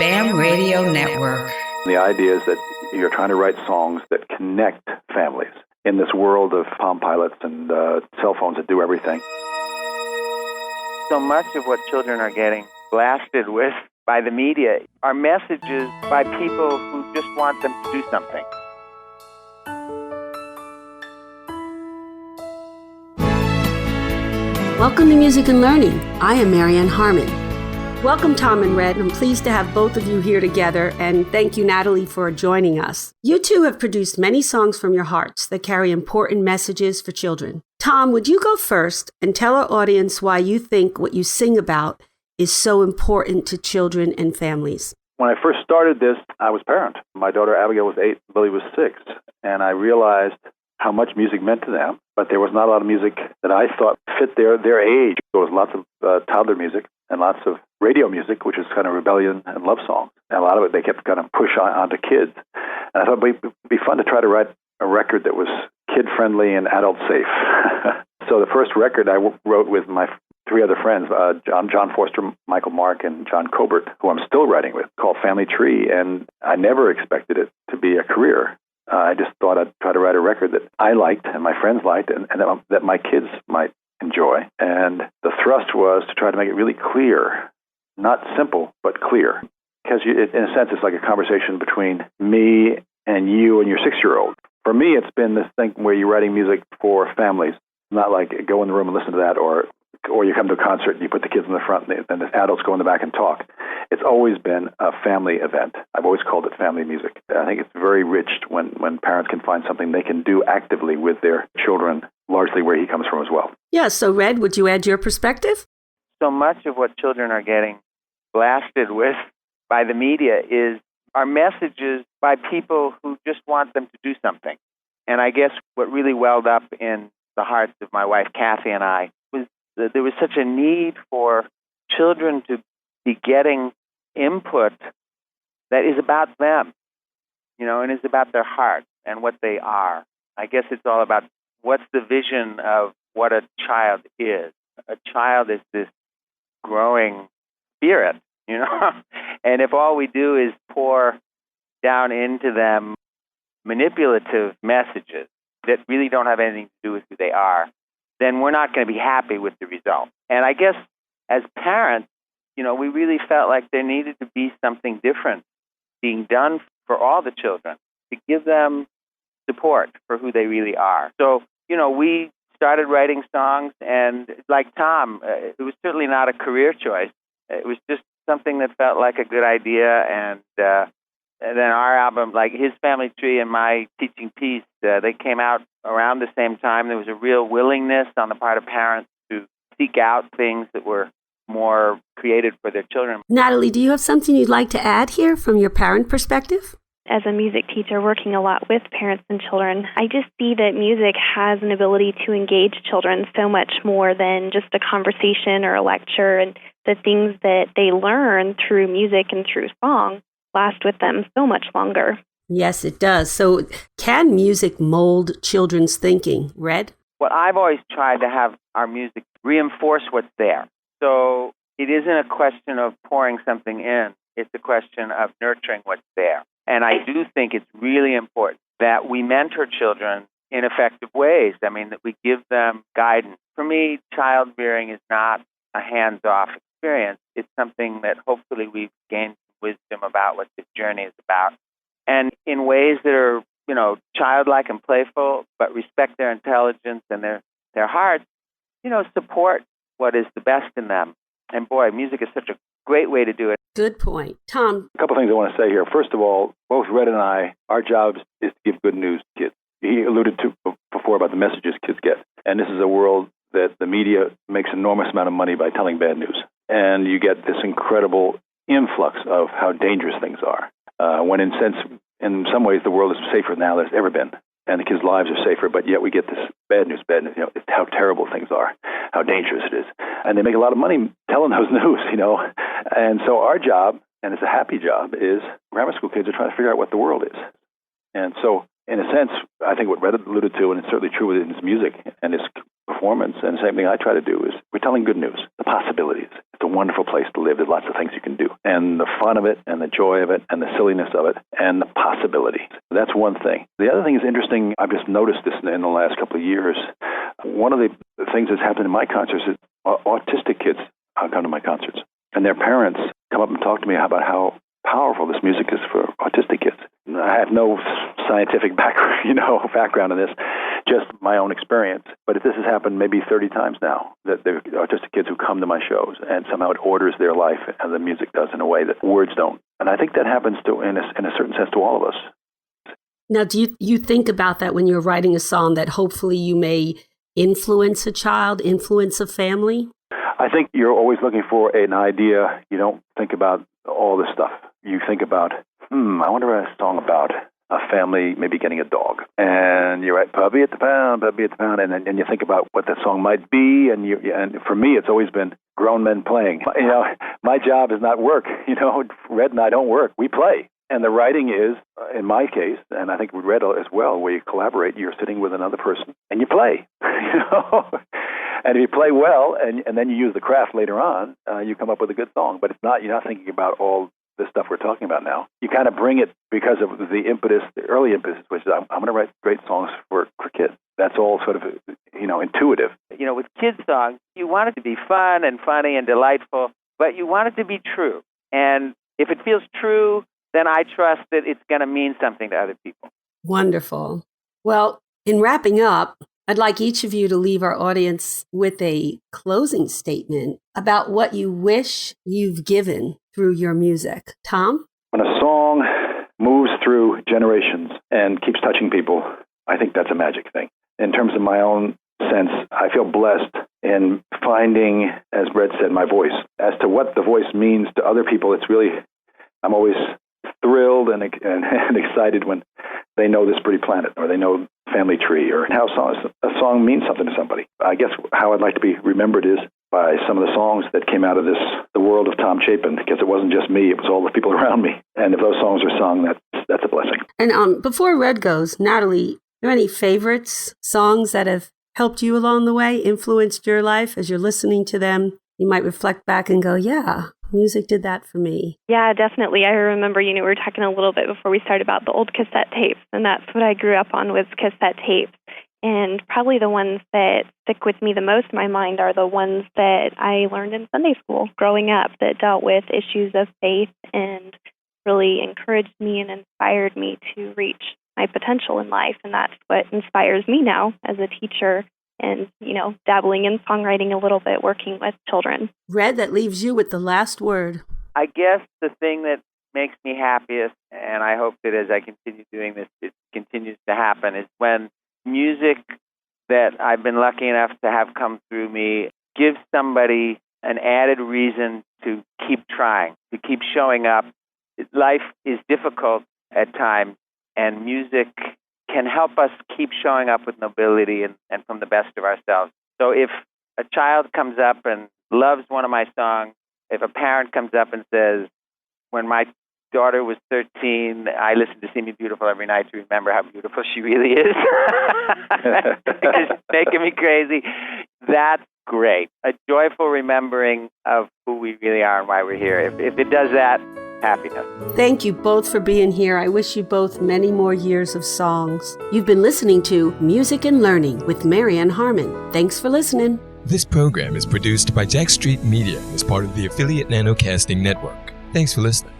BAM Radio Network. The idea is that you're trying to write songs that connect families in this world of Palm Pilots and cell phones that do everything. So much of what children are getting blasted with by the media are messages by people who just want them to do something. Welcome to Music and Learning. I am Marianne Harmon. Welcome, Tom and Red. I'm pleased to have both of you here together, and thank you, Natalie, for joining us. You two have produced many songs from your hearts that carry important messages for children. Tom, would you go first and tell our audience why you think what you sing about is so important to children and families? When I first started this, I was a parent. My daughter Abigail was 8, Billy was 6, and I realized how much music meant to them, but there was not a lot of music that I thought fit their age. There was lots of toddler music and lots of radio music, which is kind of rebellion and love songs. And a lot of it they kept kind of push onto kids. And I thought it would be fun to try to write a record that was kid-friendly and adult-safe. So the first record I wrote with my 3 other friends, John Forster, Michael Mark, and John Cobert, who I'm still writing with, called Family Tree. And I never expected it to be a career. I just thought I'd try to write a record that I liked and my friends liked and that my kids might enjoy. And the thrust was to try to make it really clear, not simple, but clear. Because in a sense, it's like a conversation between me and you and your 6-year-old. For me, it's been this thing where you're writing music for families, not like go in the room and listen to that, or you come to a concert and you put the kids in the front and the adults go in the back and talk. It's always been a family event. I've always called it family music. I think it's very rich when parents can find something they can do actively with their children, largely where he comes from as well. Yeah, so Red, would you add your perspective? So much of what children are getting blasted with by the media are messages by people who just want them to do something. And I guess what really welled up in the hearts of my wife, Kathy, and I was that there was such a need for children to be getting input that is about them, and is about their heart and what they are. I guess it's all about what's the vision of what a child is. A child is this growing spirit, and if all we do is pour down into them manipulative messages that really don't have anything to do with who they are, then we're not going to be happy with the result. And I guess as parents, we really felt like there needed to be something different being done for all the children to give them support for who they really are. So, we started writing songs, and like Tom, it was certainly not a career choice. It was just something that felt like a good idea. And then our album, like his Family Tree and my Teaching Peace, they came out around the same time. There was a real willingness on the part of parents to seek out things that were more created for their children. Natalie, do you have something you'd like to add here from your parent perspective? As a music teacher working a lot with parents and children, I just see that music has an ability to engage children so much more than just a conversation or a lecture, and the things that they learn through music and through song last with them so much longer. Yes, it does. So can music mold children's thinking? Red? Well, I've always tried to have our music reinforce what's there. So it isn't a question of pouring something in. It's a question of nurturing what's there. And I do think it's really important that we mentor children in effective ways. I mean, that we give them guidance. For me, child rearing is not a hands-off experience. It's something that hopefully we've gained wisdom about what this journey is about. And in ways that are, childlike and playful, but respect their intelligence and their hearts, support what is the best in them. And boy, music is such a great way to do it. Good point. Tom? A couple things I want to say here. First of all, both Red and I, our job is to give good news to kids. He alluded to before about the messages kids get. And this is a world that the media makes an enormous amount of money by telling bad news. And you get this incredible influx of how dangerous things are. When in some ways the world is safer now than it's ever been. And the kids' lives are safer, but yet we get this bad news, it's how terrible things are, how dangerous it is. And they make a lot of money telling those news, And so our job, and it's a happy job, is grammar school kids are trying to figure out what the world is. And so, in a sense, I think what Red alluded to, and it's certainly true within his music and his performance, and the same thing I try to do, is we're telling good news, the possibilities. It's a wonderful place to live. There's lots of things you can do. And and the fun of it and the joy of it and the silliness of it and the possibility. That's one thing. The other thing is interesting. I've just noticed this in the last couple of years. One of the things that's happened in my concerts is autistic kids come to my concerts, and their parents come up and talk to me about how powerful this music is for autistic kids. I have no scientific background in this, just my own experience. But this has happened maybe 30 times now, that there are autistic kids who come to my shows, and somehow it orders their life, and the music does in a way that words don't. And I think that happens in a certain sense to all of us. Now, do you think about that when you're writing a song, that hopefully you may influence a child, influence a family? I think you're always looking for an idea. You don't think about all this stuff. You think about, I wonder what a song about a family maybe getting a dog. And you write, puppy at the pound, and you think about what that song might be. And for me, it's always been grown men playing. My job is not work. Red and I don't work. We play. And the writing is, in my case, and I think with Red as well, where you collaborate, you're sitting with another person and you play. And if you play well and then you use the craft later on, you come up with a good song. But you're not thinking about all the stuff we're talking about now. You kind of bring it because of the early impetus, which is I'm going to write great songs for kids. That's all sort of, intuitive. With kids' songs, you want it to be fun and funny and delightful, but you want it to be true. And if it feels true, then I trust that it's going to mean something to other people. Wonderful. Well, in wrapping up, I'd like each of you to leave our audience with a closing statement about what you wish you've given through your music. Tom? When a song moves through generations and keeps touching people, I think that's a magic thing. In terms of my own sense, I feel blessed in finding, as Brett said, my voice. As to what the voice means to other people, I'm always thrilled and excited when they know This Pretty Planet, or they know Family Tree, or how a song means something to somebody. I guess how I'd like to be remembered is by some of the songs that came out of the world of Tom Chapin, because it wasn't just me, it was all the people around me. And if those songs are sung, that's a blessing. And before Red goes, Natalie, are there any favorites, songs that have helped you along the way, influenced your life? As you're listening to them, you might reflect back and go, yeah, music did that for me. Yeah, definitely. I remember, we were talking a little bit before we started about the old cassette tapes, and that's what I grew up on, was cassette tapes. And probably the ones that stick with me the most in my mind are the ones that I learned in Sunday school growing up, that dealt with issues of faith and really encouraged me and inspired me to reach my potential in life. And that's what inspires me now as a teacher and, dabbling in songwriting a little bit, working with children. Red, that leaves you with the last word. I guess the thing that makes me happiest, and I hope that as I continue doing this, it continues to happen, is when music that I've been lucky enough to have come through me gives somebody an added reason to keep trying, to keep showing up. Life is difficult at times, and music can help us keep showing up with nobility and from the best of ourselves. So if a child comes up and loves one of my songs, if a parent comes up and says, when my daughter was 13, I listened to See Me Beautiful every night to remember how beautiful she really is. It's making me crazy. That's great. A joyful remembering of who we really are and why we're here. If it does that, happiness. Thank you both for being here. I wish you both many more years of songs. You've been listening to Music and Learning with Marianne Harmon. Thanks for listening. This program is produced by Jack Street Media as part of the Affiliate Nanocasting Network. Thanks for listening.